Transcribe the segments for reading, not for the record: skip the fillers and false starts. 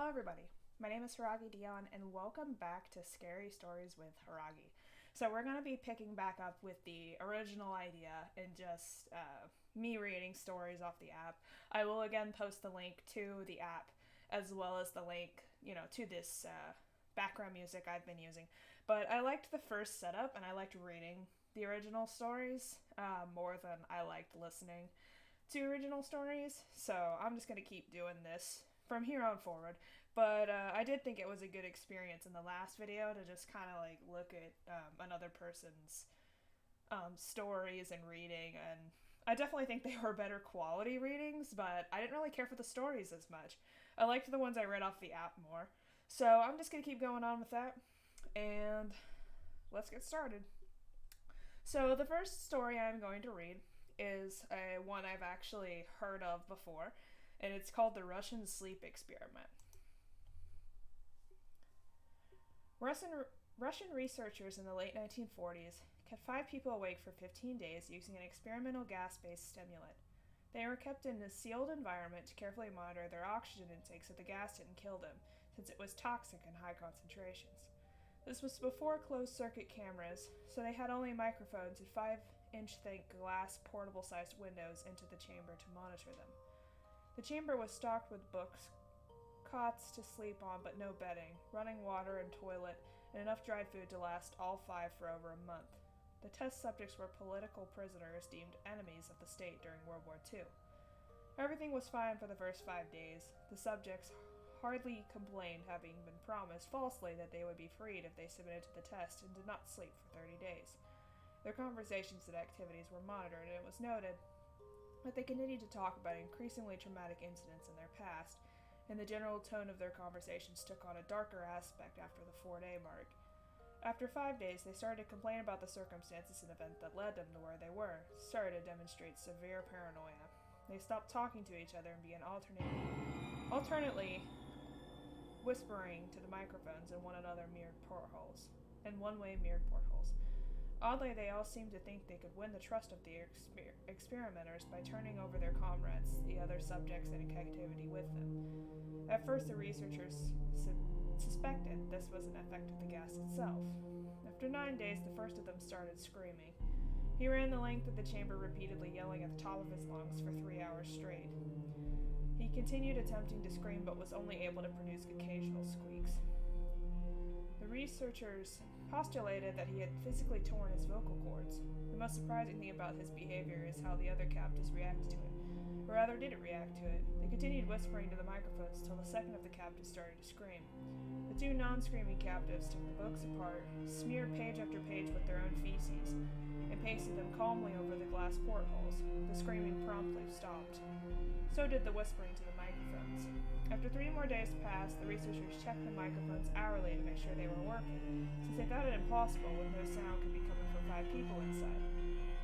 Hello, everybody. My name is Hiiragi Dion, and welcome back to Scary Stories with Hiiragi. So, we're going to be picking back up with the original idea and just me reading stories off the app. I will again post the link to the app as well as the link, to this background music I've been using. But I liked the first setup, and I liked reading the original stories more than I liked listening to original stories. So, I'm just going to keep doing this from here on forward. But I did think it was a good experience in the last video to just kind of like look at another person's stories and reading, and I definitely think they were better quality readings, but I didn't really care for the stories as much. I liked the ones I read off the app more. So I'm just going to keep going on with that, and let's get started. So the first story I'm going to read is one I've actually heard of before, and it's called the Russian Sleep Experiment. Russian researchers in the late 1940s kept 5 people awake for 15 days using an experimental gas-based stimulant. They were kept in a sealed environment to carefully monitor their oxygen intake so the gas didn't kill them, since it was toxic in high concentrations. This was before closed-circuit cameras, so they had only microphones and 5-inch thick glass portable-sized windows into the chamber to monitor them. The chamber was stocked with books, cots to sleep on but no bedding, running water and toilet, and enough dried food to last all 5 for over a month. The test subjects were political prisoners deemed enemies of the state during World War II. Everything was fine for the first 5 days. The subjects hardly complained, having been promised falsely that they would be freed if they submitted to the test and did not sleep for 30 days. Their conversations and activities were monitored, and it was noted but they continued to talk about increasingly traumatic incidents in their past, and the general tone of their conversations took on a darker aspect after the 4-day mark. After 5 days, they started to complain about the circumstances and events that led them to where they were, started to demonstrate severe paranoia. They stopped talking to each other and began alternately whispering to the microphones in one-way mirrored portholes. Oddly, they all seemed to think they could win the trust of the experimenters by turning over their comrades, the other subjects in captivity with them. At first, the researchers suspected this was an effect of the gas itself. After 9 days, the first of them started screaming. He ran the length of the chamber repeatedly yelling at the top of his lungs for 3 hours straight. He continued attempting to scream but was only able to produce occasional squeaks. The researchers postulated that he had physically torn his vocal cords. The most surprising thing about his behavior is how the other captives reacted to it. Or rather, didn't react to it. They continued whispering to the microphones until the second of the captives started to scream. The 2 non-screaming captives took the books apart, smeared page after page with their own feces, and pasted them calmly over the glass portholes. The screaming promptly stopped. So did the whispering to the microphones. After 3 more days passed, the researchers checked the microphones hourly to make sure they were working, since they found it impossible when no sound could be coming from 5 people inside.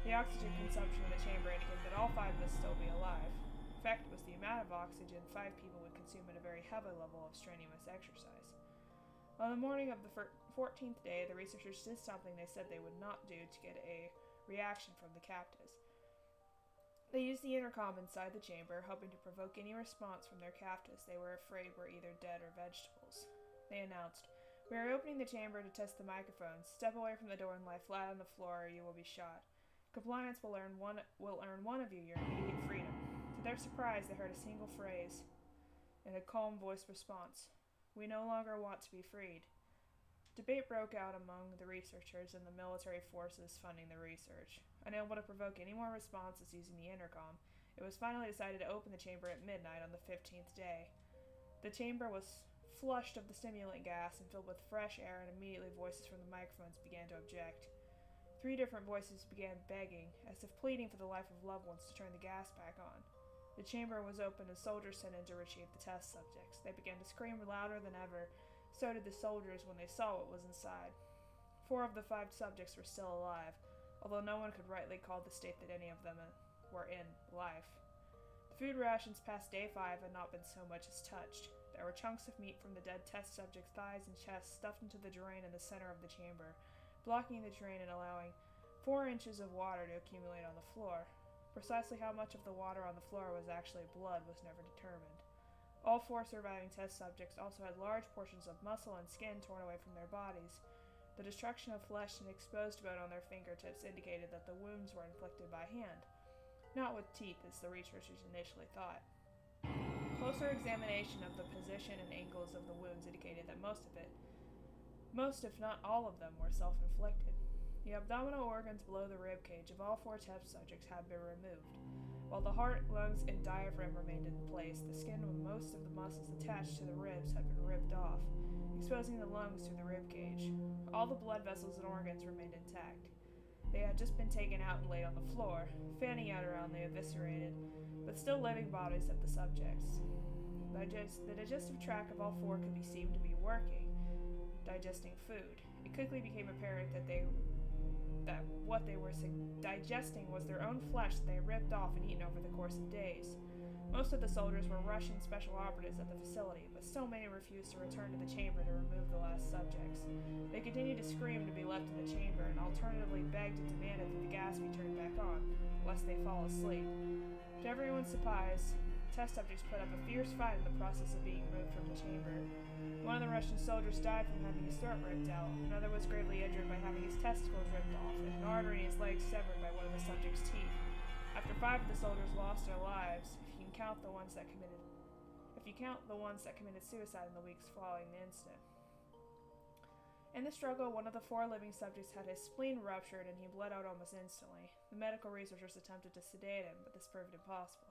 The oxygen consumption in the chamber indicated that all 5 must still be alive. In fact, it was the amount of oxygen 5 people would consume at a very heavy level of strenuous exercise. On the morning of the 14th day, the researchers did something they said they would not do to get a reaction from the captives. They used the intercom inside the chamber, hoping to provoke any response from their captives they were afraid were either dead or vegetables. They announced, "We are opening the chamber to test the microphones. Step away from the door and lie flat on the floor or you will be shot. Compliance will earn one of you your immediate freedom." To their surprise, they heard a single phrase in a calm voice response. "We no longer want to be freed." Debate broke out among the researchers and the military forces funding the research. Unable to provoke any more responses using the intercom, it was finally decided to open the chamber at midnight on the 15th day. The chamber was flushed of the stimulant gas and filled with fresh air, and immediately voices from the microphones began to object. 3 different voices began begging, as if pleading for the life of loved ones, to turn the gas back on. The chamber was opened and soldiers sent in to retrieve the test subjects. They began to scream louder than ever. So did the soldiers when they saw what was inside. 4 of the 5 subjects were still alive, although no one could rightly call the state that any of them were in life. The food rations past day 5 had not been so much as touched. There were chunks of meat from the dead test subjects' thighs and chests stuffed into the drain in the center of the chamber, blocking the drain and allowing 4 inches of water to accumulate on the floor. Precisely how much of the water on the floor was actually blood was never determined. All 4 surviving test subjects also had large portions of muscle and skin torn away from their bodies. The destruction of flesh and exposed bone on their fingertips indicated that the wounds were inflicted by hand, not with teeth as the researchers initially thought. Closer examination of the position and angles of the wounds indicated that most if not all of them, were self-inflicted. The abdominal organs below the rib cage of all 4 test subjects had been removed. While the heart, lungs, and diaphragm remained in place, the skin with most of the muscles attached to the ribs had been ripped off, exposing the lungs through the rib cage. All the blood vessels and organs remained intact. They had just been taken out and laid on the floor, fanning out around the eviscerated, but still living bodies of the subjects. The digestive tract of all 4 could be seen to be working, digesting food. It quickly became apparent that what they were digesting was their own flesh that they had ripped off and eaten over the course of days. Most of the soldiers were Russian special operatives at the facility, but still many refused to return to the chamber to remove the last subjects. They continued to scream to be left in the chamber and alternatively begged and demanded that the gas be turned back on, lest they fall asleep. To everyone's surprise, test subjects put up a fierce fight in the process of being moved from the chamber. One of the Russian soldiers died from having his throat ripped out, another was gravely injured by having his testicles ripped off, and an artery in his leg severed by one of the subject's teeth. After 5 of the soldiers lost their lives, if you count the ones that committed suicide in the weeks following the incident. In the struggle, one of the 4 living subjects had his spleen ruptured and he bled out almost instantly. The medical researchers attempted to sedate him, but this proved impossible.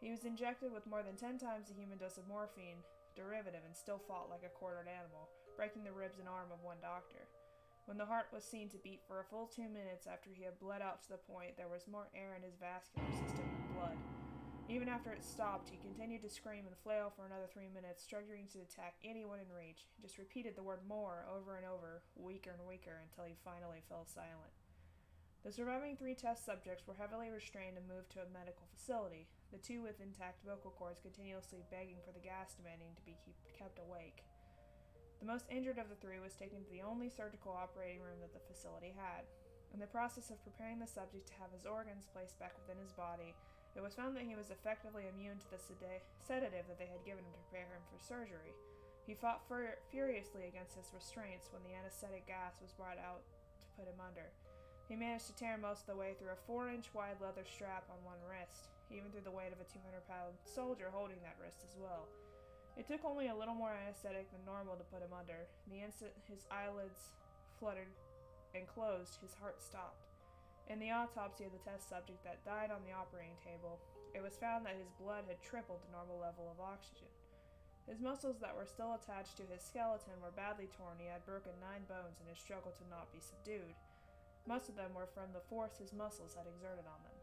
He was injected with more than 10 times the human dose of morphine derivative and still fought like a quartered animal, breaking the ribs and arm of one doctor. When the heart was seen to beat for a full 2 minutes after he had bled out to the point there was more air in his vascular system than blood. Even after it stopped, he continued to scream and flail for another 3 minutes, struggling to attack anyone in reach. He just repeated the word more over and over, weaker and weaker, until he finally fell silent. The surviving 3 test subjects were heavily restrained and moved to a medical facility, the 2 with intact vocal cords continuously begging for the gas, demanding to be kept awake. The most injured of the 3 was taken to the only surgical operating room that the facility had. In the process of preparing the subject to have his organs placed back within his body, it was found that he was effectively immune to the sedative that they had given him to prepare him for surgery. He fought furiously against his restraints when the anesthetic gas was brought out to put him under. He managed to tear most of the way through a 4-inch wide leather strap on one wrist, even through the weight of a 200-pound soldier holding that wrist as well. It took only a little more anesthetic than normal to put him under. The instant his eyelids fluttered and closed, his heart stopped. In the autopsy of the test subject that died on the operating table, it was found that his blood had tripled the normal level of oxygen. His muscles that were still attached to his skeleton were badly torn. He had broken 9 bones in his struggle to not be subdued. Most of them were from the force his muscles had exerted on them.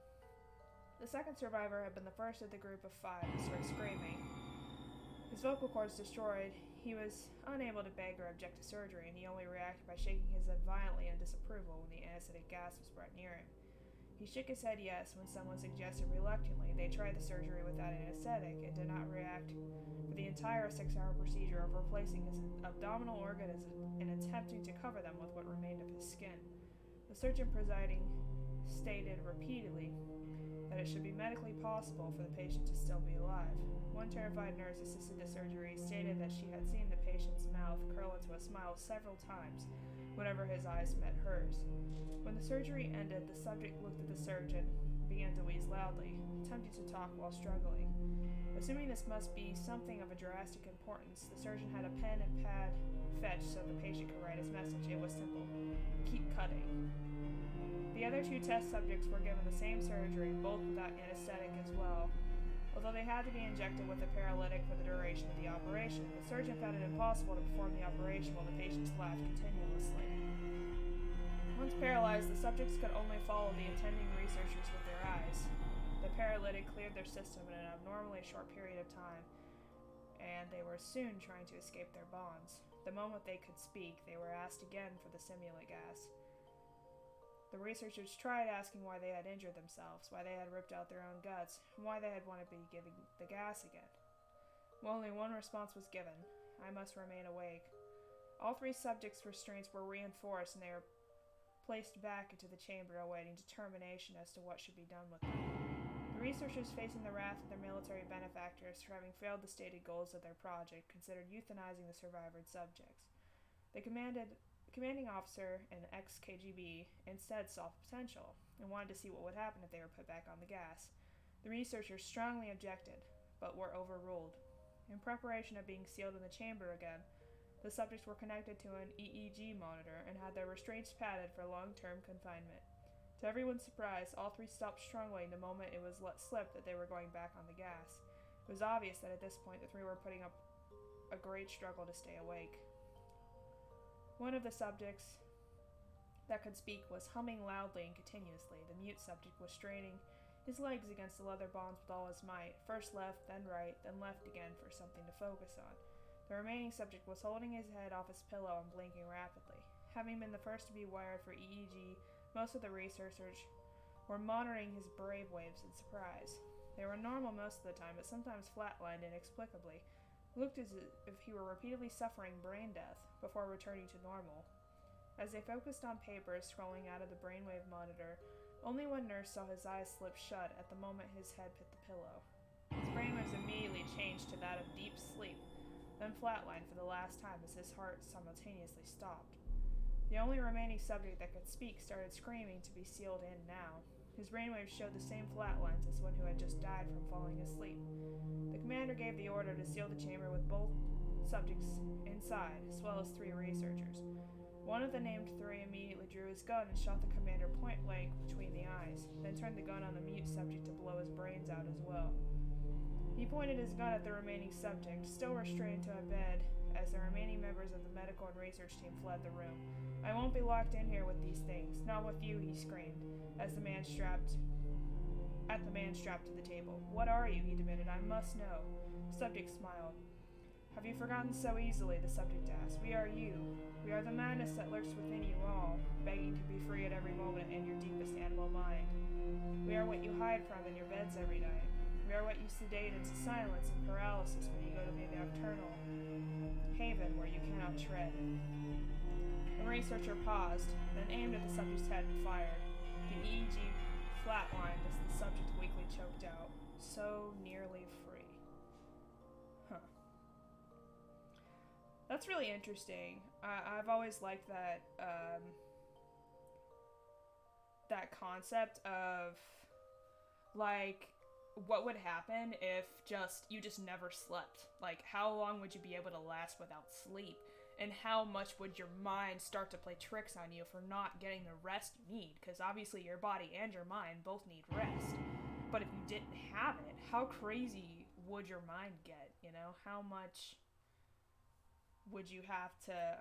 The second survivor had been the first of the group of 5 to start screaming. His vocal cords destroyed, he was unable to beg or object to surgery, and he only reacted by shaking his head violently in disapproval when the anesthetic gas was brought near him. He shook his head yes when someone suggested reluctantly they try the surgery without anesthetic, and did not react for the entire 6-hour procedure of replacing his abdominal organs and attempting to cover them with what remained of his skin. The surgeon presiding stated repeatedly that it should be medically possible for the patient to still be alive. One terrified nurse assisted the surgery stated that she had seen the patient's mouth curl into a smile several times whenever his eyes met hers. When the surgery ended, the subject looked at the surgeon and began to wheeze loudly, attempting to talk while struggling. Assuming this must be something of a drastic importance, the surgeon had a pen and pad fetched so the patient could write his message. It was simple: keep cutting. The other 2 test subjects were given the same surgery, both without anesthetic as well. Although they had to be injected with a paralytic for the duration of the operation, the surgeon found it impossible to perform the operation while the patients laughed continuously. Once paralyzed, the subjects could only follow the attending researchers with their eyes. The paralytic cleared their system in an abnormally short period of time, and they were soon trying to escape their bonds. The moment they could speak, they were asked again for the stimulant gas. The researchers tried asking why they had injured themselves, why they had ripped out their own guts, and why they had wanted to be given the gas again. Well, only one response was given: I must remain awake. All 3 subjects' restraints were reinforced, and they were placed back into the chamber awaiting determination as to what should be done with them. The The researchers, facing the wrath of their military benefactors for having failed the stated goals of their project, considered euthanizing the survivor subjects. The commanding officer, an ex-KGB, instead saw potential and wanted to see what would happen if they were put back on the gas. The researchers strongly objected, but were overruled. In preparation of being sealed in the chamber again, the subjects were connected to an EEG monitor and had their restraints padded for long-term confinement. To everyone's surprise, all three stopped strangling the moment it was let slip that they were going back on the gas. It was obvious that at this point the three were putting up a great struggle to stay awake. One of the subjects that could speak was humming loudly and continuously. The mute subject was straining his legs against the leather bonds with all his might, first left, then right, then left again for something to focus on. The remaining subject was holding his head off his pillow and blinking rapidly. Having been the first to be wired for EEG, most of the researchers were monitoring his brainwaves in surprise. They were normal most of the time, but sometimes flatlined inexplicably. It looked as if he were repeatedly suffering brain death before returning to normal. As they focused on papers scrolling out of the brainwave monitor, only one nurse saw his eyes slip shut at the moment his head hit the pillow. His brainwaves immediately changed to that of deep sleep, then flatlined for the last time as his heart simultaneously stopped. The only remaining subject that could speak started screaming to be sealed in now. His brainwaves showed the same flat lines as one who had just died from falling asleep. The commander gave the order to seal the chamber with both subjects inside, as well as three researchers. One of the named three immediately drew his gun and shot the commander point blank between the eyes, then turned the gun on the mute subject to blow his brains out as well. He pointed his gun at the remaining subject, still restrained to a bed, as the remaining members of the medical and research team fled the room. "I won't be locked in here with these things. Not with you," he screamed, as the man strapped to the table. "What are you?" he demanded. "I must know." The subject smiled. "Have you forgotten so easily?" the subject asked. "We are you. We are the madness that lurks within you all, begging to be free at every moment in your deepest animal mind. We are what you hide from in your beds every night. We are what you sedate into silence and paralysis when you go to the nocturnal haven where you cannot tread." The researcher paused, then aimed at the subject's head and fired. The EEG flatlined as the subject weakly choked out. "So nearly free." Huh. That's really interesting. I've always liked that, that concept of, like, what would happen if you just never slept? Like, how long would you be able to last without sleep? And how much would your mind start to play tricks on you for not getting the rest you need? Because obviously your body and your mind both need rest. But if you didn't have it, how crazy would your mind get? You know, how much would you have to,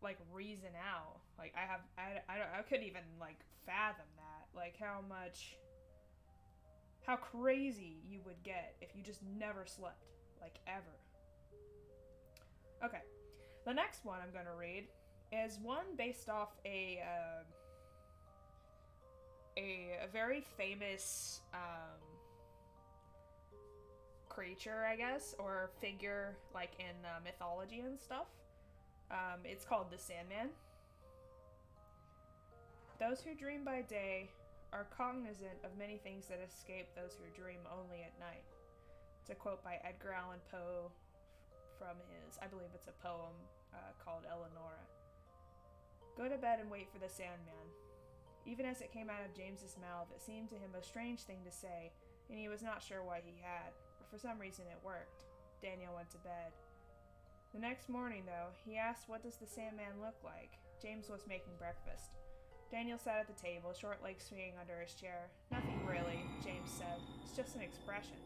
like, reason out? Like, I couldn't even, like, fathom that. Like, how crazy you would get if you just never slept. Like, ever. Okay. The next one I'm going to read is one based off a very famous, creature, I guess, or figure, like, in mythology and stuff. It's called the Sandman. "Those who dream by day are cognizant of many things that escape those who dream only at night." It's a quote by Edgar Allan Poe from I believe it's a poem called Eleonora. "Go to bed and wait for the Sandman." Even as it came out of James's mouth, it seemed to him a strange thing to say, and he was not sure why he had, but for some reason it worked. Daniel went to bed. The next morning, though, he asked, "What does the Sandman look like?" James was making breakfast. Daniel sat at the table, short legs swinging under his chair. "Nothing really," James said. "It's just an expression."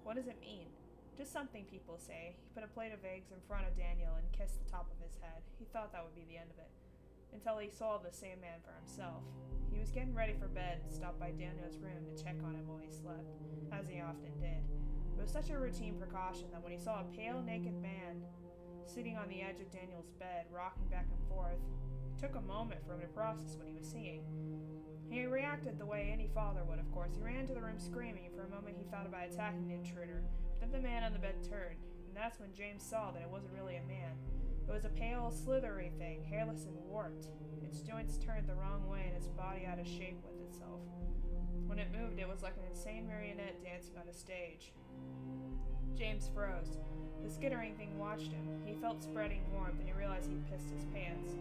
"What does it mean?" "Just something people say." He put a plate of eggs in front of Daniel and kissed the top of his head. He thought that would be the end of it, until he saw the Sandman for himself. He was getting ready for bed and stopped by Daniel's room to check on him while he slept, as he often did. It was such a routine precaution that when he saw a pale, naked man sitting on the edge of Daniel's bed, rocking back and forth, it took a moment for him to process what he was seeing. He reacted the way any father would, of course. He ran to the room screaming. For a moment he thought about attacking the intruder, but then the man on the bed turned, and that's when James saw that it wasn't really a man. It was a pale, slithery thing, hairless and warped. Its joints turned the wrong way and its body out of shape with itself. When it moved, it was like an insane marionette dancing on a stage. James froze. The skittering thing watched him. He felt spreading warmth and he realized he'd pissed his pants.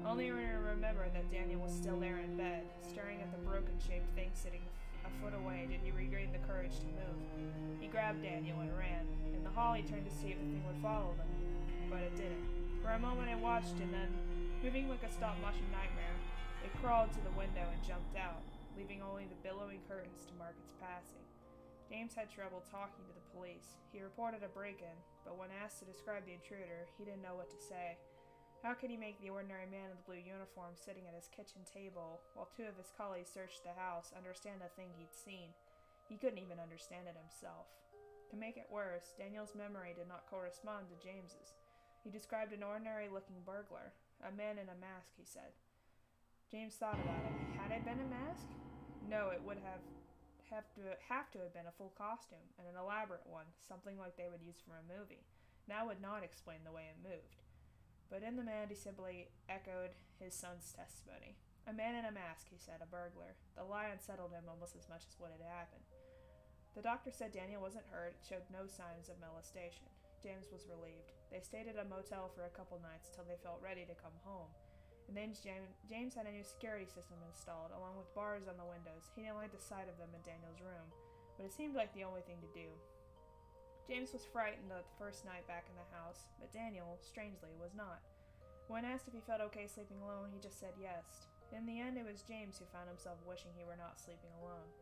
Only when he remembered that Daniel was still there in bed, staring at the broken-shaped thing sitting a foot away, did he regain the courage to move. He grabbed Daniel and ran. In the hall, he turned to see if the thing would follow them, but it didn't. For a moment it watched, and then, moving like a stop-motion nightmare, it crawled to the window and jumped out, leaving only the billowing curtains to mark its passing. James had trouble talking to the police. He reported a break-in, but when asked to describe the intruder, he didn't know what to say. How could he make the ordinary man in the blue uniform sitting at his kitchen table, while two of his colleagues searched the house, understand a thing he'd seen? He couldn't even understand it himself. To make it worse, Daniel's memory did not correspond to James's. He described an ordinary-looking burglar, a man in a mask, he said. James thought about it. Had it been a mask? No, it would have to have been a full costume, and an elaborate one, something like they would use for a movie. That would not explain the way it moved. But in the man, he simply echoed his son's testimony. A man in a mask, he said, a burglar. The lie unsettled him almost as much as what had happened. The doctor said Daniel wasn't hurt, showed no signs of molestation. James was relieved. They stayed at a motel for a couple nights till they felt ready to come home. And then James had a new security system installed, along with bars on the windows. He didn't like the sight of them in Daniel's room, but it seemed like the only thing to do. James was frightened the first night back in the house, but Daniel, strangely, was not. When asked if he felt okay sleeping alone, he just said yes. In the end, it was James who found himself wishing he were not sleeping alone.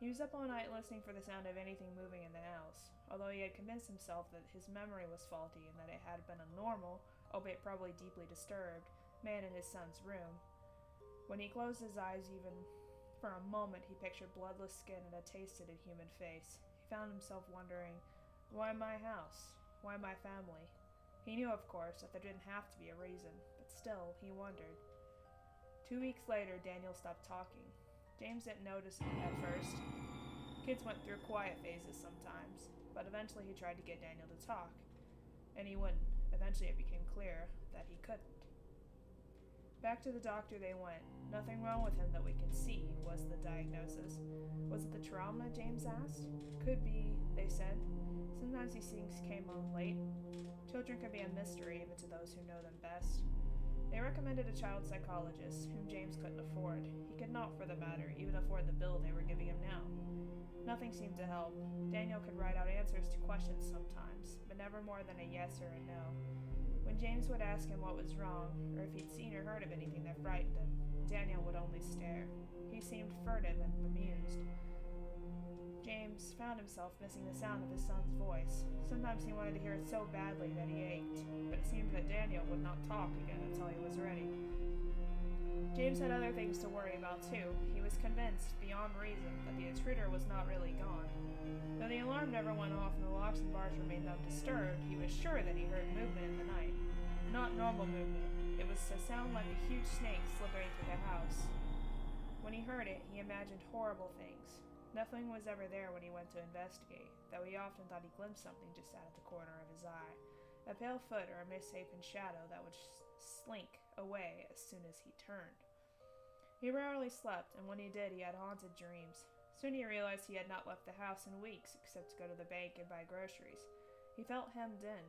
He was up all night listening for the sound of anything moving in the house, although he had convinced himself that his memory was faulty and that it had been a normal, albeit probably deeply disturbed, man in his son's room. When he closed his eyes even for a moment, he pictured bloodless skin and a tasted and human face. He found himself wondering, why my house? Why my family? He knew, of course, that there didn't have to be a reason, but still, he wondered. 2 weeks later, Daniel stopped talking. James didn't notice it at first. Kids went through quiet phases sometimes, but eventually he tried to get Daniel to talk, and he wouldn't. Eventually it became clear that he couldn't. Back to the doctor they went. Nothing wrong with him that we can see, was the diagnosis. Was it the trauma, James asked? Could be, they said. Sometimes these things came on late. Children can be a mystery even to those who know them best. They recommended a child psychologist, whom James couldn't afford. He could not, for the matter, even afford the bill they were giving him now. Nothing seemed to help. Daniel could write out answers to questions sometimes, but never more than a yes or a no. When James would ask him what was wrong, or if he'd seen or heard of anything that frightened him, Daniel would only stare. He seemed furtive and bemused. James found himself missing the sound of his son's voice. Sometimes he wanted to hear it so badly that he ached, but it seemed that Daniel would not talk again until he was ready. James had other things to worry about, too. He was convinced, beyond reason, that the intruder was not really gone. Though the alarm never went off and the locks and bars remained undisturbed, he was sure that he heard movement in the night. Not normal movement. It was a sound like a huge snake slithering through the house. When he heard it, he imagined horrible things. Nothing was ever there when he went to investigate, though he often thought he glimpsed something just out of the corner of his eye. A pale foot or a misshapen shadow that would slink away as soon as he turned. He rarely slept, and when he did, he had haunted dreams. Soon he realized he had not left the house in weeks, except to go to the bank and buy groceries. He felt hemmed in.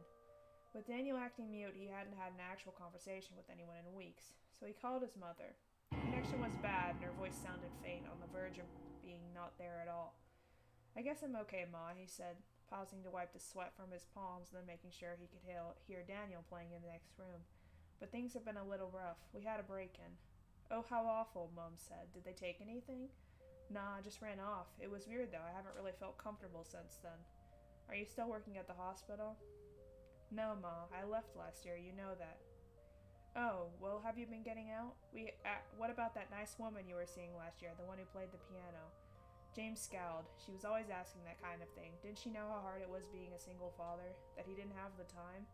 With Daniel acting mute, he hadn't had an actual conversation with anyone in weeks, so he called his mother. The connection was bad, and her voice sounded faint, on the verge of being not there at all. "I guess I'm okay, Ma," he said, pausing to wipe the sweat from his palms and then making sure he could hear Daniel playing in the next room. "But things have been a little rough. We had a break-in." "Oh, how awful," Mom said. "Did they take anything?" "Nah, just ran off. It was weird, though. I haven't really felt comfortable since then." "Are you still working at the hospital?" "No, Ma. I left last year. You know that." "Oh, well, have you been getting out? What about that nice woman you were seeing last year, the one who played the piano?" James scowled. She was always asking that kind of thing. Didn't she know how hard it was being a single father? That he didn't have the time?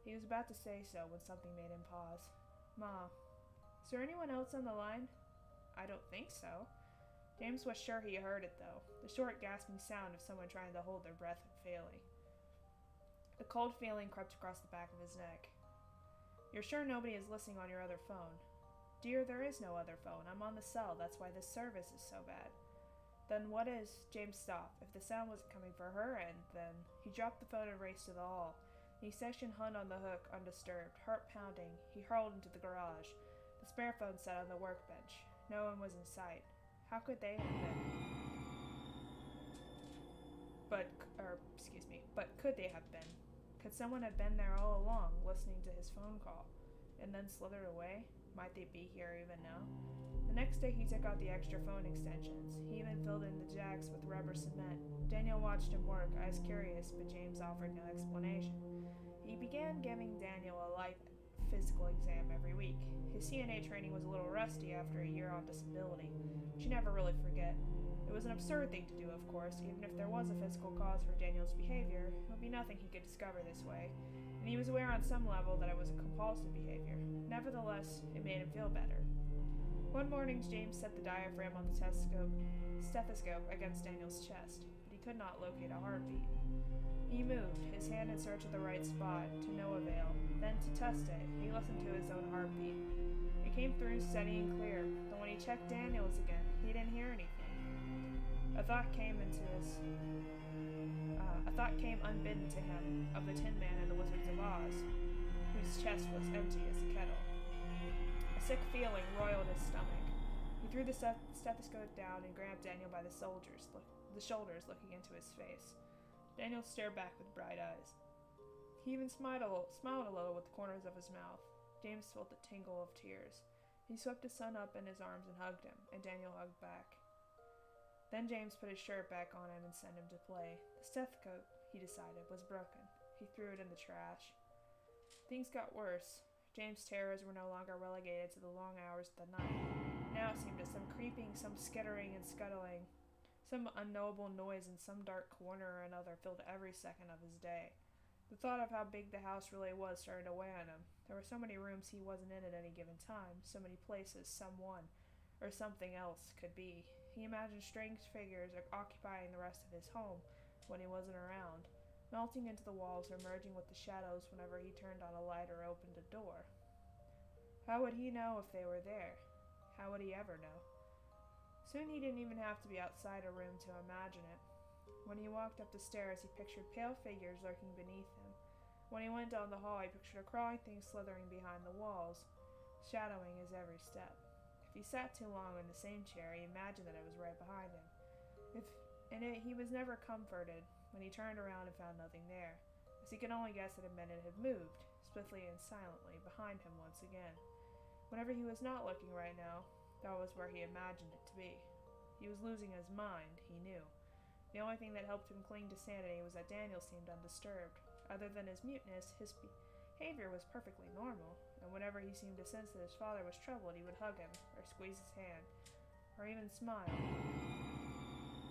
He was about to say so when something made him pause. "Ma, is there anyone else on the line?" "I don't think so." James was sure he heard it, though, the short, gasping sound of someone trying to hold their breath and failing. A cold feeling crept across the back of his neck. You're sure nobody is listening on your other phone? Dear, there is no other phone. I'm on the cell. That's why this service is so bad. Then what is? James stopped. If the sound wasn't coming from her end, then he dropped the phone and raced to the hall. The session hung on the hook, undisturbed, heart pounding. He hurled into the garage. The spare phone sat on the workbench. No one was in sight. How could they have been? But could they have been? Could someone have been there all along, listening to his phone call, and then slithered away? Might they be here even now? The next day he took out the extra phone extensions. He even filled in the jacks with rubber cement. Daniel watched him work, eyes curious, but James offered no explanation. He began giving Daniel a light physical exam every week. His CNA training was a little rusty after a year on disability, which you never really forget. It was an absurd thing to do, of course. Even if there was a physical cause for Daniel's behavior, it would be nothing he could discover this way, and he was aware on some level that it was a compulsive behavior. Nevertheless, it made him feel better. One morning, James set the diaphragm on the stethoscope against Daniel's chest, but he could not locate a heartbeat. He moved, his hand in search of the right spot, to no avail. Then, to test it, he listened to his own heartbeat. It came through steady and clear, but when he checked Daniel's again, he didn't hear anything. A thought came unbidden to him of the Tin Man and the Wizards of Oz, whose chest was empty as a kettle. A sick feeling roiled his stomach. He threw the stethoscope down and grabbed Daniel by the shoulders, looking into his face. Daniel stared back with bright eyes. He even smiled a little with the corners of his mouth. James felt the tingle of tears. He swept his son up in his arms and hugged him, and Daniel hugged back. Then James put his shirt back on him and sent him to play. The stethoscope, he decided, was broken. He threw it in the trash. Things got worse. James' terrors were no longer relegated to the long hours of the night. Now it seemed that some creeping, some skittering and scuttling, some unknowable noise in some dark corner or another filled every second of his day. The thought of how big the house really was started to weigh on him. There were so many rooms he wasn't in at any given time, so many places someone or something else could be. He imagined strange figures occupying the rest of his home when he wasn't around, melting into the walls or merging with the shadows whenever he turned on a light or opened a door. How would he know if they were there? How would he ever know? Soon he didn't even have to be outside a room to imagine it. When he walked up the stairs, he pictured pale figures lurking beneath him. When he went down the hall, he pictured a crawling thing slithering behind the walls, shadowing his every step. If he sat too long in the same chair, he imagined that it was right behind him. He was never comforted when he turned around and found nothing there, as he could only guess that it meant it had moved, swiftly and silently, behind him once again. Whenever he was not looking right now, that was where he imagined it to be. He was losing his mind, he knew. The only thing that helped him cling to sanity was that Daniel seemed undisturbed. Other than his muteness, his behavior was perfectly normal, and whenever he seemed to sense that his father was troubled, he would hug him, or squeeze his hand, or even smile.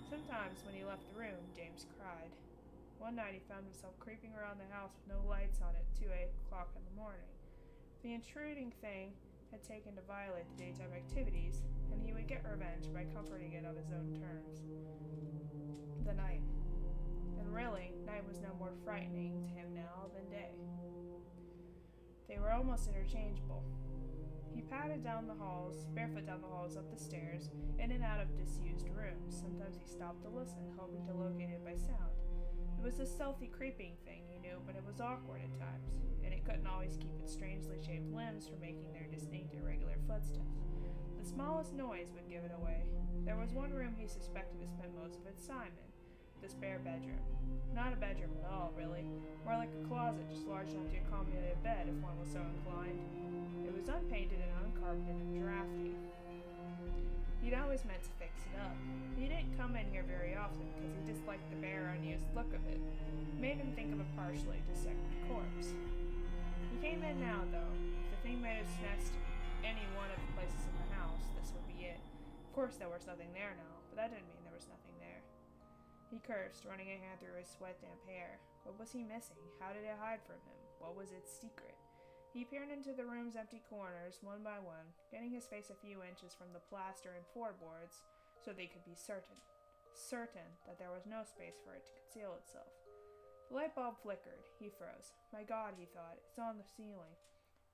Sometimes, when he left the room, James cried. One night he found himself creeping around the house with no lights on at 2:08 in the morning. The intruding thing had taken to violate the daytime activities, and he would get revenge by comforting it on his own terms. The night. And really, night was no more frightening to him now than day. They were almost interchangeable. He padded down the halls, barefoot down the halls, up the stairs, in and out of disused rooms. Sometimes he stopped to listen, hoping to locate it by sound. It was a stealthy, creeping thing, he knew, but it was awkward at times, and it couldn't always keep its strangely shaped limbs from making their distinct, irregular footsteps. The smallest noise would give it away. There was one room he suspected it spent most of its time in, the spare bedroom. Not a bedroom at all, really. More like a closet, just large enough to accommodate a bed if one was so inclined. It was unpainted and uncarpeted and drafty. He'd always meant to fix it up. He didn't come in here very often because he disliked the bare, unused look of it. It made him think of a partially dissected corpse. He came in now, though. If the thing made its nest any one of the places in the house, this would be it. Of course there was nothing there now, but that didn't mean there was nothing there. He cursed, running a hand through his sweat-damp hair. What was he missing? How did it hide from him? What was its secret? He peered into the room's empty corners, one by one, getting his face a few inches from the plaster and floorboards, so they could be certain that there was no space for it to conceal itself. The light bulb flickered. He froze. My God, he thought, it's on the ceiling.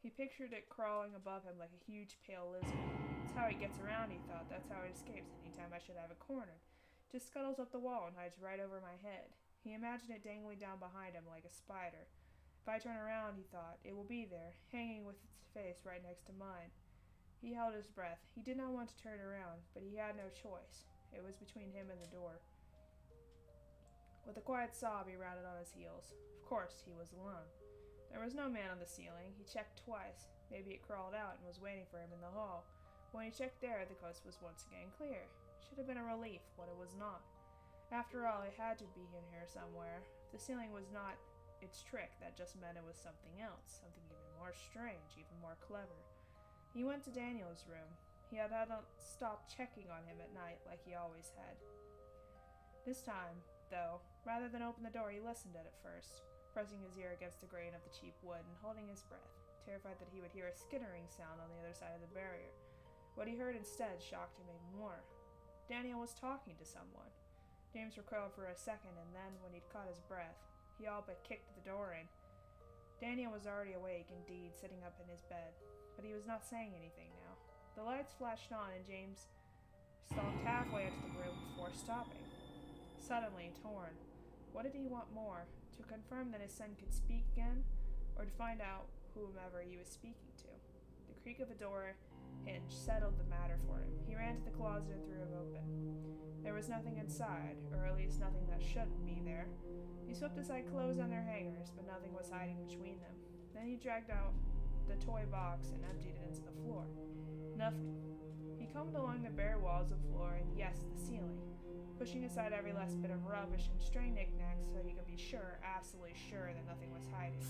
He pictured it crawling above him like a huge pale lizard. That's how he gets around, he thought. That's how it escapes anytime I should have it cornered. Just scuttles up the wall and hides right over my head. He imagined it dangling down behind him like a spider. If I turn around, he thought, it will be there, hanging with its face right next to mine. He held his breath. He did not want to turn around, but he had no choice. It was between him and the door. With a quiet sob, he rounded on his heels. Of course, he was alone. There was no man on the ceiling. He checked twice. Maybe it crawled out and was waiting for him in the hall. When he checked there, the coast was once again clear. Should have been a relief, but it was not. After all, it had to be in here somewhere. If the ceiling was not its trick, that just meant it was something else, something even more strange, even more clever. He went to Daniel's room. He had not stopped checking on him at night like he always had. This time, though, rather than open the door, he listened at it first, pressing his ear against the grain of the cheap wood and holding his breath, terrified that he would hear a skittering sound on the other side of the barrier. What he heard instead shocked him even more. Daniel was talking to someone. James recoiled for a second, and then, when he'd caught his breath, he all but kicked the door in. Daniel was already awake, indeed, sitting up in his bed, but he was not saying anything now. The lights flashed on, and James stalked halfway into the room before stopping. Suddenly torn. What did he want more? To confirm that his son could speak again, or to find out whomever he was speaking to? The creak of a door hinge settled the matter for him. He ran to the closet and threw it open. There was nothing inside, or at least nothing that shouldn't be there. He swept aside clothes on their hangers, but nothing was hiding between them. Then he dragged out the toy box and emptied it into the floor. Nothing. He combed along the bare walls of floor and, yes, the ceiling, pushing aside every last bit of rubbish and stray knickknacks so he could be sure, absolutely sure, that nothing was hiding.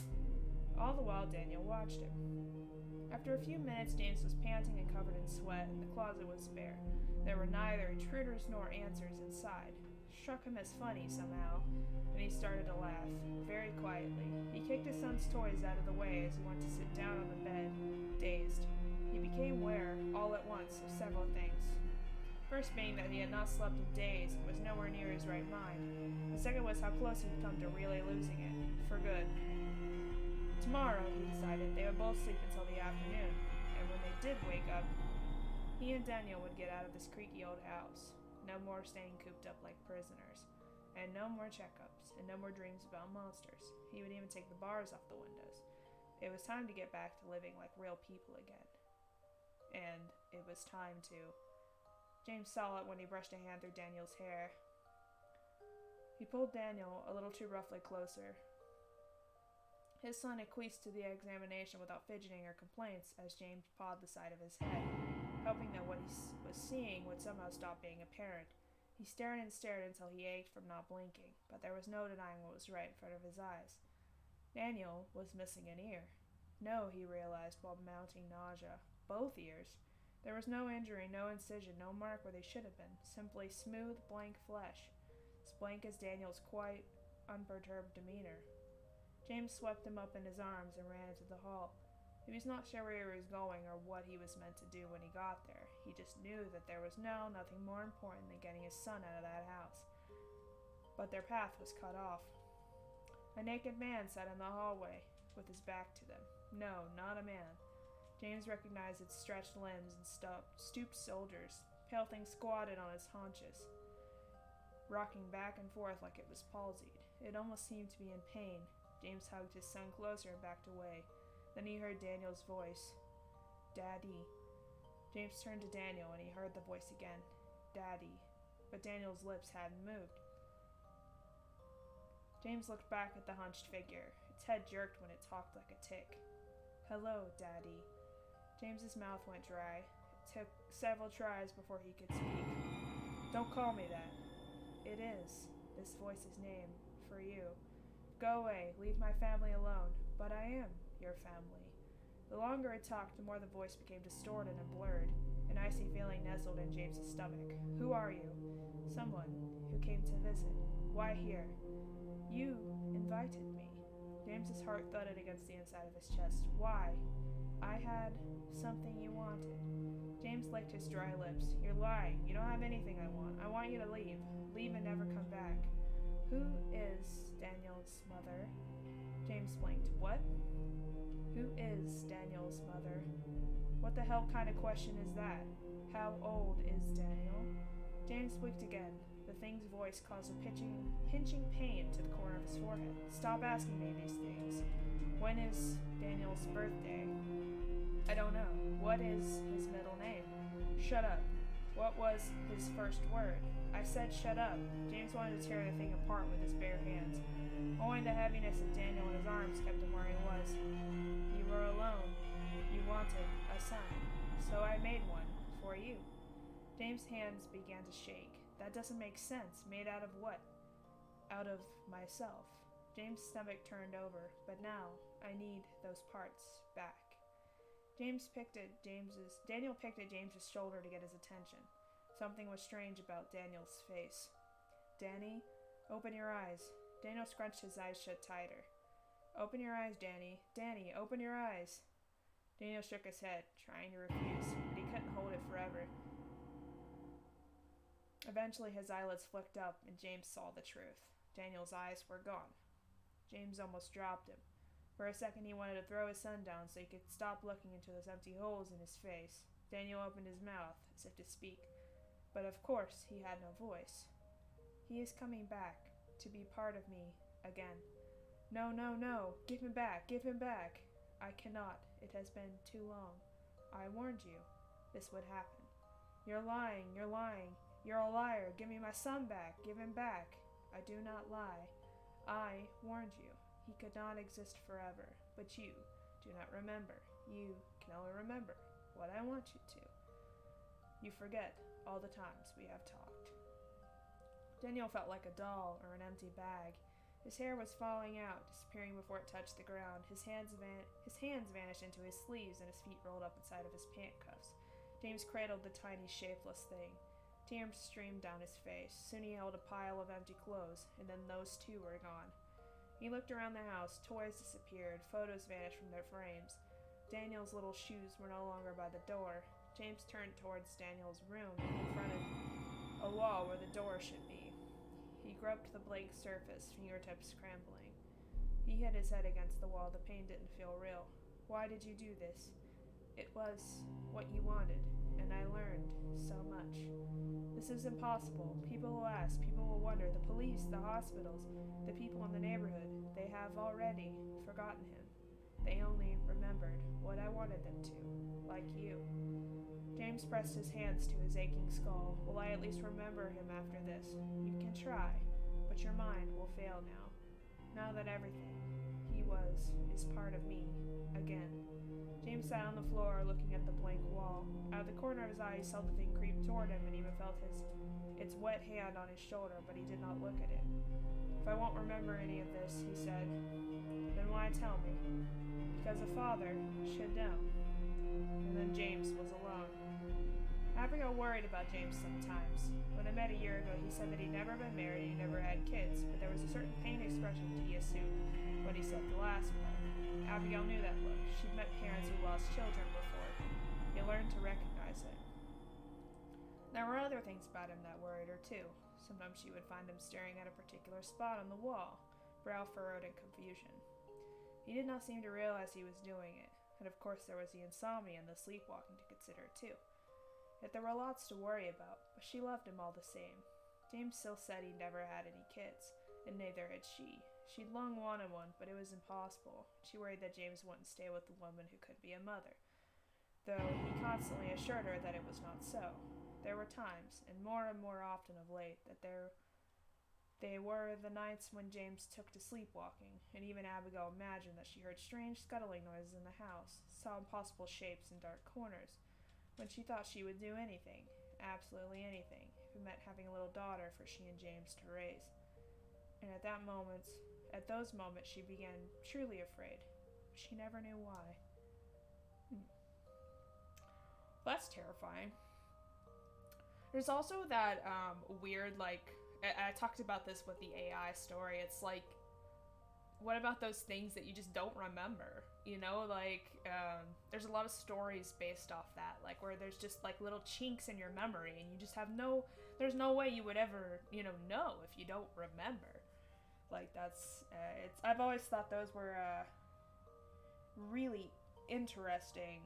All the while, Daniel watched him. After a few minutes, James was panting and covered in sweat, and the closet was bare. There were neither intruders nor answers inside. It struck him as funny, somehow, and he started to laugh, very quietly. He kicked his son's toys out of the way as he went to sit down on the bed, dazed. He became aware, all at once, of several things. First being that he had not slept in days and was nowhere near his right mind. The second was how close he had come to really losing it, for good. Tomorrow, he decided, they would both sleep until the afternoon, and when they did wake up, he and Daniel would get out of this creaky old house. No more staying cooped up like prisoners, and no more checkups, and no more dreams about monsters. He would even take the bars off the windows. It was time to get back to living like real people again. And it was time to... James saw it when he brushed a hand through Daniel's hair. He pulled Daniel a little too roughly closer. His son acquiesced to the examination without fidgeting or complaints as James pawed the side of his head, hoping that what he was seeing would somehow stop being apparent. He stared and stared until he ached from not blinking, but there was no denying what was right in front of his eyes. Daniel was missing an ear. No, he realized while mounting nausea. Both ears. There was no injury, no incision, no mark where they should have been. Simply smooth, blank flesh. As blank as Daniel's quite unperturbed demeanor. James swept him up in his arms and ran into the hall. He was not sure where he was going or what he was meant to do when he got there. He just knew that there was nothing more important than getting his son out of that house. But their path was cut off. A naked man sat in the hallway, with his back to them. No, not a man. James recognized its stretched limbs and stooped shoulders. Pale thing squatted on its haunches, rocking back and forth like it was palsied. It almost seemed to be in pain. James hugged his son closer and backed away. Then he heard Daniel's voice. Daddy. James turned to Daniel and he heard the voice again. Daddy. But Daniel's lips hadn't moved. James looked back at the hunched figure. Its head jerked when it talked like a tick. Hello, Daddy. James's mouth went dry. It took several tries before he could speak. Don't call me that. It is. This voice's name. For you. Go away. Leave my family alone. But I am your family. The longer it talked, the more the voice became distorted and blurred. An icy feeling nestled in James's stomach. Who are you? Someone who came to visit. Why here? You invited me. James's heart thudded against the inside of his chest. Why? I had something you wanted. James licked his dry lips. You're lying. You don't have anything I want. I want you to leave. Leave and never come back. Who is Daniel's mother? James blinked. What? Who is is Daniel's mother. What the hell kind of question is that? How old is Daniel? James blinked again. The thing's voice caused a pinching pain to the corner of his forehead. Stop asking me these things. When is Daniel's birthday? I don't know. What is his middle name? Shut up. What was his first word? I said shut up. James wanted to tear the thing apart with his bare hands. Only the heaviness of Daniel in his arms kept him where he was. You were alone. You wanted a son. So I made one. For you. James' hands began to shake. That doesn't make sense. Made out of what? Out of myself. James' stomach turned over, but now I need those parts back. Daniel picked at James's shoulder to get his attention. Something was strange about Daniel's face. Danny, open your eyes. Daniel scrunched his eyes shut tighter. Open your eyes, Danny. Danny, open your eyes. Daniel shook his head, trying to refuse, but he couldn't hold it forever. Eventually, his eyelids flicked up, and James saw the truth. Daniel's eyes were gone. James almost dropped him. For a second, he wanted to throw his son down so he could stop looking into those empty holes in his face. Daniel opened his mouth, as if to speak. But of course, he had no voice. He is coming back, to be part of me, again. No, no, no! Give him back! Give him back! I cannot. It has been too long. I warned you. This would happen. You're lying! You're lying! You're a liar! Give me my son back! Give him back! I do not lie. I warned you. He could not exist forever, but you do not remember. You can only remember what I want you to. You forget all the times we have talked. Daniel felt like a doll or an empty bag. His hair was falling out, disappearing before it touched the ground. His hands vanished into his sleeves, and his feet rolled up inside of his pant cuffs. James cradled the tiny, shapeless thing. Tears streamed down his face. Soon he held a pile of empty clothes, and then those too were gone. He looked around the house. Toys disappeared. Photos vanished from their frames. Daniel's little shoes were no longer by the door. James turned towards Daniel's room and confronted a wall where the door should be. He groped the blank surface, fingertips scrambling. He hit his head against the wall. The pain didn't feel real. Why did you do this? It was what you wanted, and I learned so much. This is impossible. People will ask. People will wonder. The police, the hospitals, the people in the neighborhood, they have already forgotten him. They only remembered what I wanted them to, like you. James pressed his hands to his aching skull. Will I at least remember him after this? You can try, but your mind will fail now. Now that everything he was is part of me again. James sat on the floor looking at the blank wall. Out of the corner of his eye, he saw the thing creep toward him and even felt its wet hand on his shoulder, but he did not look at it. If I won't remember any of this, he said, then why tell me? Because a father should know. And then James was alone. Abigail worried about James sometimes. When I met a year ago, he said that he'd never been married and he never had kids, but there was a certain pained expression he assumed when he said the last part. Abigail knew that look. She'd met parents who lost children before. He learned to recognize it. There were other things about him that worried her, too. Sometimes she would find him staring at a particular spot on the wall, brow furrowed in confusion. He did not seem to realize he was doing it, and of course there was the insomnia and the sleepwalking to consider, too. Yet there were lots to worry about, but she loved him all the same. James still said he'd never had any kids, and neither had she. She'd long wanted one, but it was impossible. She worried that James wouldn't stay with a woman who could be a mother, though he constantly assured her that it was not so. There were times, and more often of late, that they were the nights when James took to sleepwalking, and even Abigail imagined that she heard strange scuttling noises in the house, saw impossible shapes in dark corners, when she thought she would do anything, absolutely anything, if it meant having a little daughter for she and James to raise. And at those moments, she began truly afraid, but she never knew why. That's terrifying. There's also that weird, I talked about this with the AI story. It's like, what about those things that you just don't remember? You know, there's a lot of stories based off that, where there's just, little chinks in your memory, and you just have there's no way you would ever, know if you don't remember. I've always thought those were, really interesting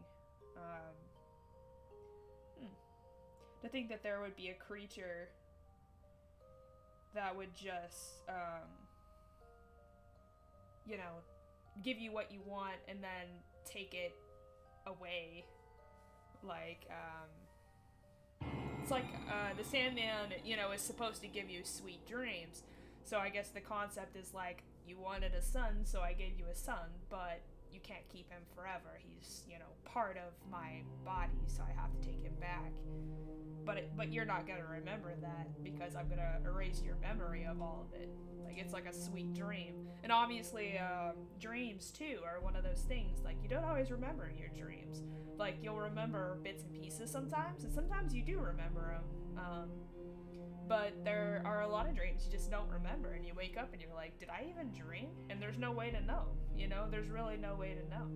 um, to think that there would be a creature that would just, give you what you want and then take it away. Like, it's like the Sandman, is supposed to give you sweet dreams. So I guess the concept is like, you wanted a son, so I gave you a son, but you can't keep him forever. He's, part of my body, so I have to take him back. But you're not gonna remember that because I'm gonna erase your memory of all of it. Like, it's like a sweet dream. And obviously, dreams too are one of those things. Like, you don't always remember your dreams. Like, you'll remember bits and pieces sometimes, and sometimes you do remember them. But there are a lot of dreams you just don't remember, and you wake up and you're like, did I even dream? And there's no way to know. There's really no way to know.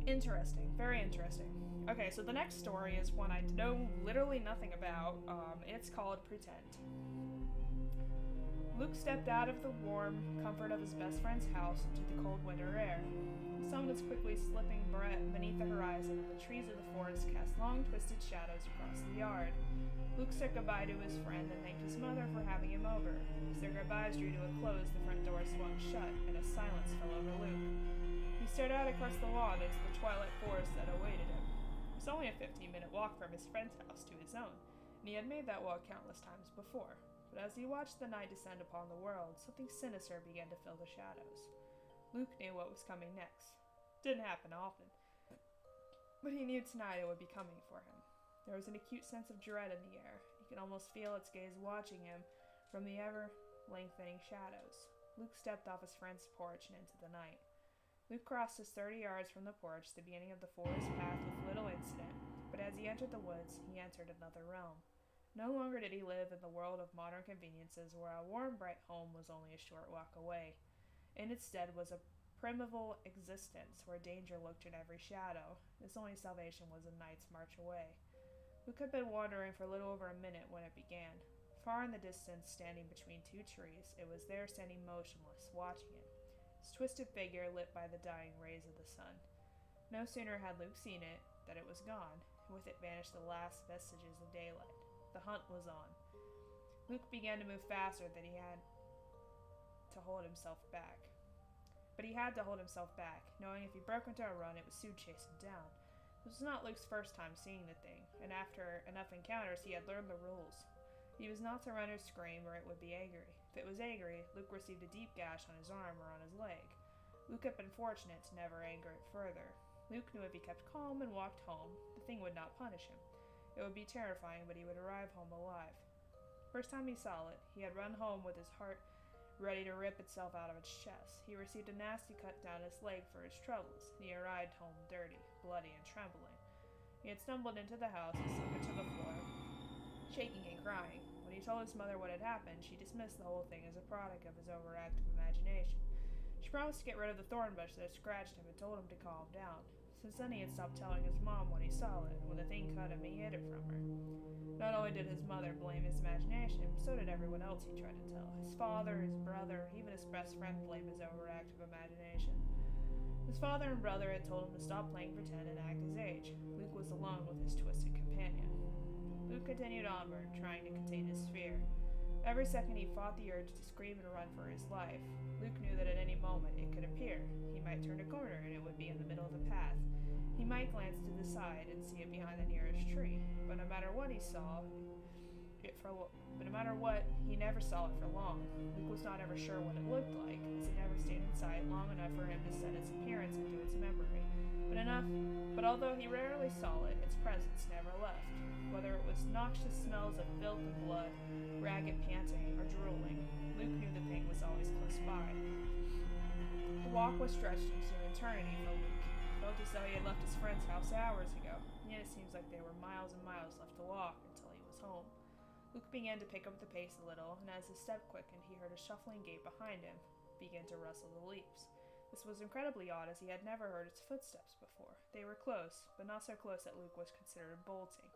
Interesting. Very interesting. Okay, so the next story is one I know literally nothing about. It's called Pretend. Luke stepped out of the warm comfort of his best friend's house into the cold winter air. The sun was quickly slipping beneath the horizon, and the trees of the forest cast long, twisted shadows across the yard. Luke said goodbye to his friend and thanked his mother for having him over. As their goodbyes drew to a close, the front door swung shut, and a silence fell over Luke. He stared out across the lawn into the twilight forest that awaited him. It was only a 15-minute walk from his friend's house to his own, and he had made that walk countless times before. But as he watched the night descend upon the world, something sinister began to fill the shadows. Luke knew what was coming next. It didn't happen often, but he knew tonight it would be coming for him. There was an acute sense of dread in the air. He could almost feel its gaze watching him from the ever-lengthening shadows. Luke stepped off his friend's porch and into the night. Luke crossed his 30 yards from the porch, the beginning of the forest path with little incident, but as he entered the woods, he entered another realm. No longer did he live in the world of modern conveniences where a warm, bright home was only a short walk away. In its stead was a primeval existence where danger lurked in every shadow. His only salvation was a night's march away. Luke had been wandering for a little over a minute when it began. Far in the distance, standing between two trees, it was there standing motionless, watching him, his twisted figure lit by the dying rays of the sun. No sooner had Luke seen it than it was gone, and with it vanished the last vestiges of daylight. The hunt was on. Luke began to move faster than he had to hold himself back. But he had to hold himself back, knowing if he broke into a run, it would soon chase him down. This was not Luke's first time seeing the thing, and after enough encounters, he had learned the rules. He was not to run or scream, or it would be angry. If it was angry, Luke received a deep gash on his arm or on his leg. Luke had been fortunate to never anger it further. Luke knew if he kept calm and walked home, the thing would not punish him. It would be terrifying, but he would arrive home alive. First time he saw it, he had run home with his heart ready to rip itself out of its chest. He received a nasty cut down his leg for his troubles, and he arrived home dirty, bloody, and trembling. He had stumbled into the house and sunk to the floor, shaking and crying. When he told his mother what had happened, she dismissed the whole thing as a product of his overactive imagination. She promised to get rid of the thorn bush that had scratched him and told him to calm down. Since then, he had stopped telling his mom when he saw it, and when the thing cut him, he hid it from her. Not only did his mother blame his imagination, so did everyone else he tried to tell. His father, his brother, even his best friend blamed his overactive imagination. His father and brother had told him to stop playing pretend and act his age. Luke was alone with his twisted companion. Luke continued onward, trying to contain his fear. Every second he fought the urge to scream and run for his life. Luke knew that at any moment it could appear. He might turn a corner and it would be in the middle of the path. He might glance to the side and see it behind the nearest tree, but no matter what he saw, he never saw it for long. Luke was not ever sure what it looked like, as it never stayed in sight long enough for him to set its appearance into its memory. But although he rarely saw it, its presence never left. Whether it was noxious smells of filth and blood, ragged panting, or drooling, Luke knew the thing was always close by. The walk was stretched into an eternity for Luke. He felt as though he had left his friend's house hours ago, yet it seems like there were miles and miles left to walk until he was home. Luke began to pick up the pace a little, and as his step quickened, he heard a shuffling gait behind him begin to rustle the leaves. This was incredibly odd, as he had never heard its footsteps before. They were close, but not so close that Luke was considered bolting.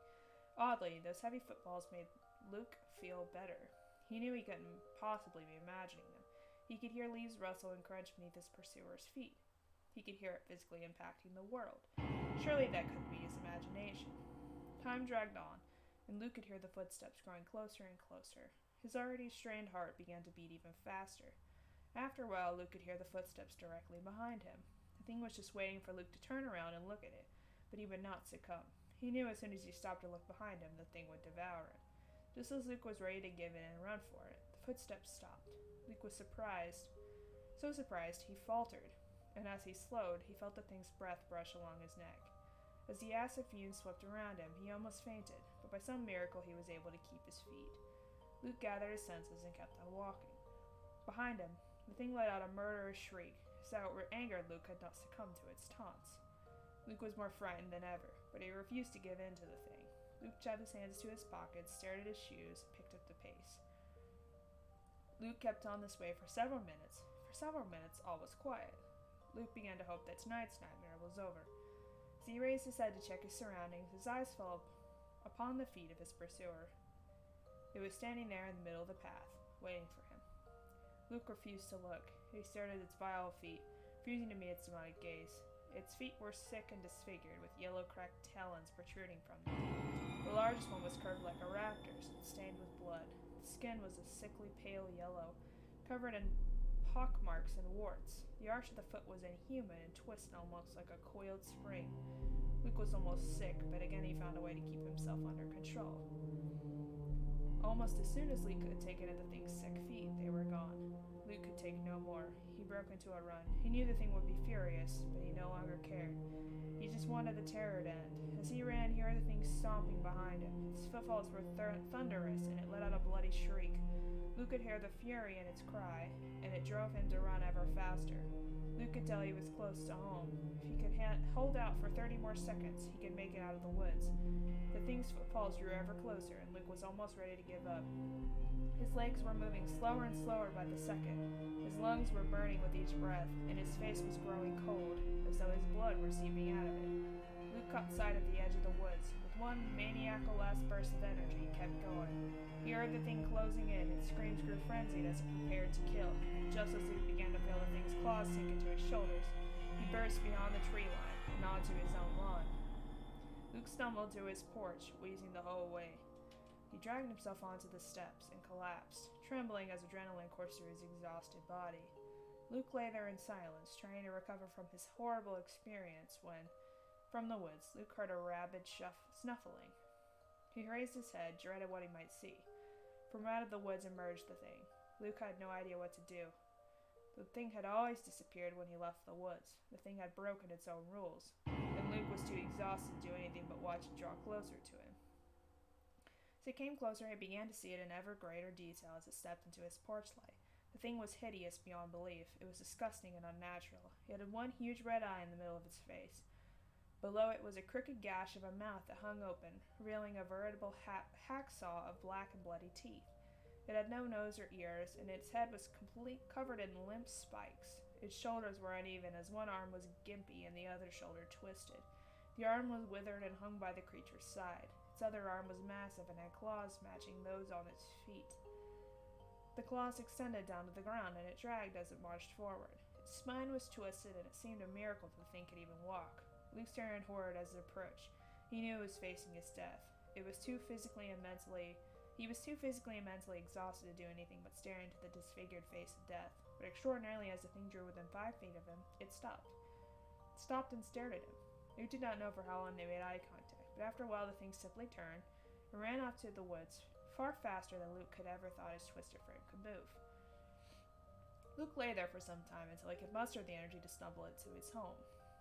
Oddly, those heavy footfalls made Luke feel better. He knew he couldn't possibly be imagining them. He could hear leaves rustle and crunch beneath his pursuer's feet. He could hear it physically impacting the world. Surely that couldn't be his imagination. Time dragged on, and Luke could hear the footsteps growing closer and closer. His already strained heart began to beat even faster. After a while, Luke could hear the footsteps directly behind him. The thing was just waiting for Luke to turn around and look at it, but he would not succumb. He knew as soon as he stopped to look behind him, the thing would devour him. Just as Luke was ready to give in and run for it, the footsteps stopped. Luke was surprised. So surprised, he faltered, and as he slowed, he felt the thing's breath brush along his neck. As the acid fumes swept around him, he almost fainted, but by some miracle he was able to keep his feet. Luke gathered his senses and kept on walking. Behind him, the thing let out a murderous shriek. His angered Luke had not succumbed to its taunts. Luke was more frightened than ever, but he refused to give in to the thing. Luke shoved his hands to his pockets, stared at his shoes, and picked up the pace. Luke kept on this way for several minutes. For several minutes, all was quiet. Luke began to hope that tonight's nightmare was over. As he raised his head to check his surroundings, his eyes fell upon the feet of his pursuer. It was standing there in the middle of the path, waiting for him. Luke refused to look. He stared at its vile feet, refusing to meet its demonic gaze. Its feet were sick and disfigured, with yellow cracked talons protruding from them. The largest one was curved like a raptor's and stained with blood. The skin was a sickly pale yellow, covered in pock marks and warts. The arch of the foot was inhuman and twisted almost like a coiled spring. Luke was almost sick, but again he found a way to keep himself under control. Almost as soon as Luke could take it at the thing's sick feet, they were gone. Luke could take no more. He broke into a run. He knew the thing would be furious, but he no longer cared. He just wanted the terror to end. As he ran, he heard the thing stomping behind him. Its footfalls were thunderous, and it let out a bloody shriek. Luke could hear the fury in its cry, and it drove him to run ever faster. Luke could tell he was close to home. If he could hold out for 30 more seconds, he could make it out of the woods. The thing's footfalls drew ever closer, and Luke was almost ready to give up. His legs were moving slower and slower by the second. His lungs were burning with each breath, and his face was growing cold, as though his blood were seeping out of it. Luke caught sight of the edge of the woods. With one maniacal last burst of energy, he kept going. He heard the thing closing in, its screams grew frenzied as it prepared to kill. Just as Luke began to feel the thing's claws sink into his shoulders, he burst beyond the tree line and onto his own lawn. Luke stumbled to his porch, wheezing the whole way. He dragged himself onto the steps and collapsed, trembling as adrenaline coursed through his exhausted body. Luke lay there in silence, trying to recover from his horrible experience when, from the woods, Luke heard a rabid snuffling. He raised his head, dreaded what he might see. From out of the woods emerged the thing. Luke had no idea what to do. The thing had always disappeared when he left the woods. The thing had broken its own rules, and Luke was too exhausted to do anything but watch it draw closer to him. As it came closer, he began to see it in ever greater detail as it stepped into his porch light. The thing was hideous beyond belief. It was disgusting and unnatural. It had one huge red eye in the middle of its face. Below it was a crooked gash of a mouth that hung open, revealing a veritable hacksaw of black and bloody teeth. It had no nose or ears, and its head was covered in limp spikes. Its shoulders were uneven, as one arm was gimpy and the other shoulder twisted. The arm was withered and hung by the creature's side. Its other arm was massive and had claws matching those on its feet. The claws extended down to the ground, and it dragged as it marched forward. Its spine was twisted, and it seemed a miracle the thing could even walk. Luke stared in horror as it approached. He knew he was facing his death. He was too physically and mentally exhausted to do anything but stare into the disfigured face of death. But extraordinarily, as the thing drew within 5 feet of him, it stopped. It stopped and stared at him. Luke did not know for how long they made eye contact, but after a while the thing simply turned and ran off to the woods, far faster than Luke could ever thought his twisted frame could move. Luke lay there for some time until he could muster the energy to stumble into his home.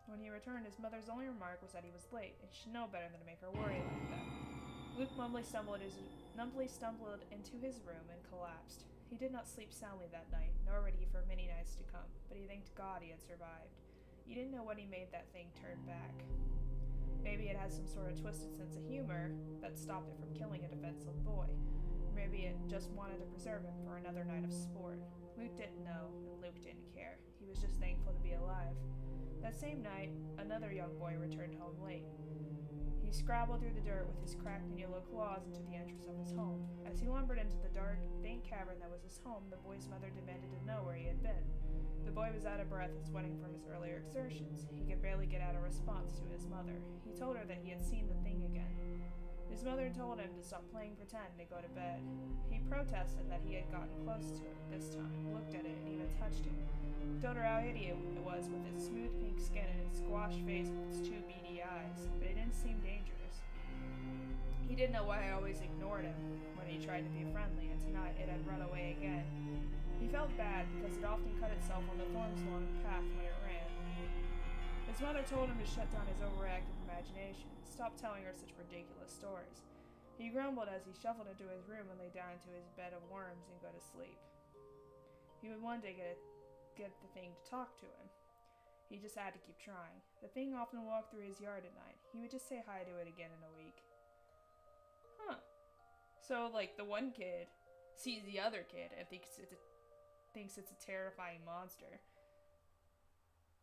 When he returned, his mother's only remark was that he was late, and she should know better than to make her worry like that. Luke numbly stumbled into his room and collapsed. He did not sleep soundly that night, nor would he for many nights to come, but he thanked God he had survived. He didn't know what he made that thing turn back. Maybe it had some sort of twisted sense of humor that stopped it from killing a defenseless boy. Or maybe it just wanted to preserve him for another night of sport. Luke didn't know, and Luke didn't care. He was just thankful to be alive. That same night, another young boy returned home late. He scrabbled through the dirt with his cracked and yellow claws into the entrance of his home. As he lumbered into the dark, dank cavern that was his home, the boy's mother demanded to know where he had been. The boy boy was out of breath and sweating from his earlier exertions. He could barely get out a response to his mother. He told her that he had seen the thing again. His mother told him to stop playing pretend and go to bed. He protested that he had gotten close to it this time, looked at it, and even touched it. He told her how hideous it was with its smooth pink skin and its squashed face with its two beady eyes, but it didn't seem dangerous. He didn't know why I always ignored him when he tried to be friendly, and tonight it had run away again. He felt bad because it often cut itself on the thorns-lined path when it ran. His mother told him to shut down his overactive imagination, stop telling her such ridiculous stories. He grumbled as he shuffled into his room and lay down into his bed of worms and go to sleep. He would one day get the thing to talk to him. He just had to keep trying. The thing often walked through his yard at night. He would just say hi to it again in a week. Huh. So, like, the one kid sees the other kid and thinks it's a terrifying monster.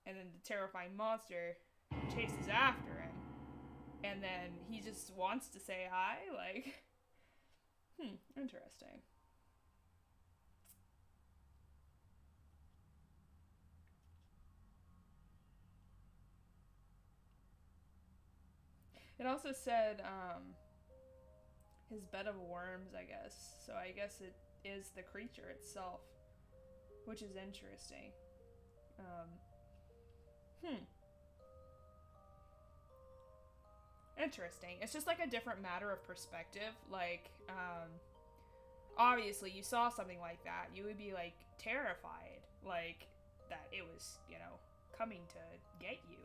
And then the terrifying monster chases after him. And then he just wants to say hi, like... interesting. It also said, his bed of worms, I guess. So I guess it is the creature itself, which is interesting. Interesting. It's just like a different matter of perspective. Like, obviously you saw something like that, you would be like terrified, like that it was, coming to get you.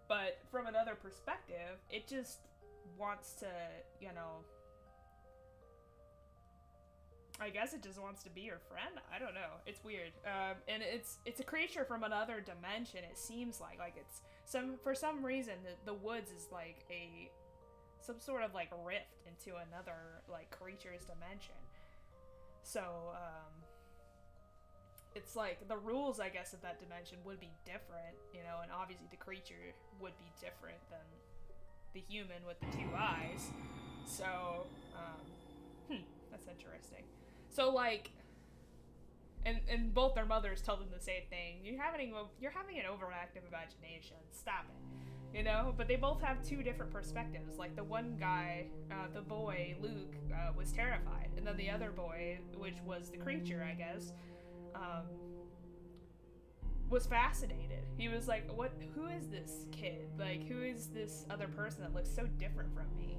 But from another perspective, it just wants to, I guess it just wants to be your friend. I don't know. It's weird. And it's a creature from another dimension. It seems like it's for some reason the woods is like some sort of like rift into another like creature's dimension. So it's like the rules, I guess, of that dimension would be different, and obviously the creature would be different than the human with the two eyes. So that's interesting. So, like, and both their mothers tell them the same thing. You're having an overactive imagination. Stop it. But they both have two different perspectives. Like, the one guy, the boy, Luke, was terrified. And then the other boy, which was the creature, I guess, was fascinated. He was like, who is this kid? Like, who is this other person that looks so different from me,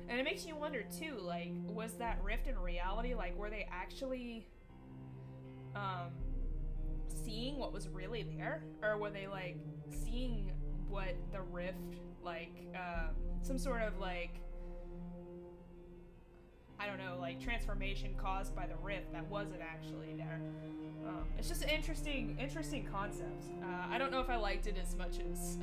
And it makes you wonder, too, like, was that rift in reality? Like, were they actually, seeing what was really there? Or were they, like, seeing what the rift, like, some sort of, like, I don't know, like, transformation caused by the rift that wasn't actually there? It's just an interesting concept. I don't know if I liked it as much as,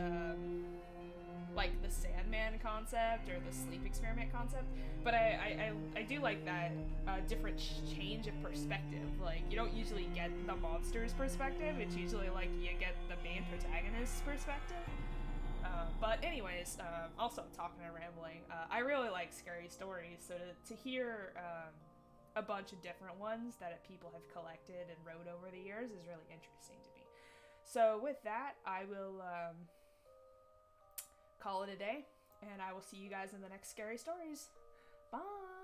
like, the Sandman concept or the sleep experiment concept, but I do like that different change of perspective. Like, you don't usually get the monster's perspective, it's usually, like, you get the main protagonist's perspective. But anyways, also talking and rambling, I really like scary stories, so to hear a bunch of different ones that people have collected and wrote over the years is really interesting to me. So with that, I will call it a day, and I will see you guys in the next scary stories. Bye!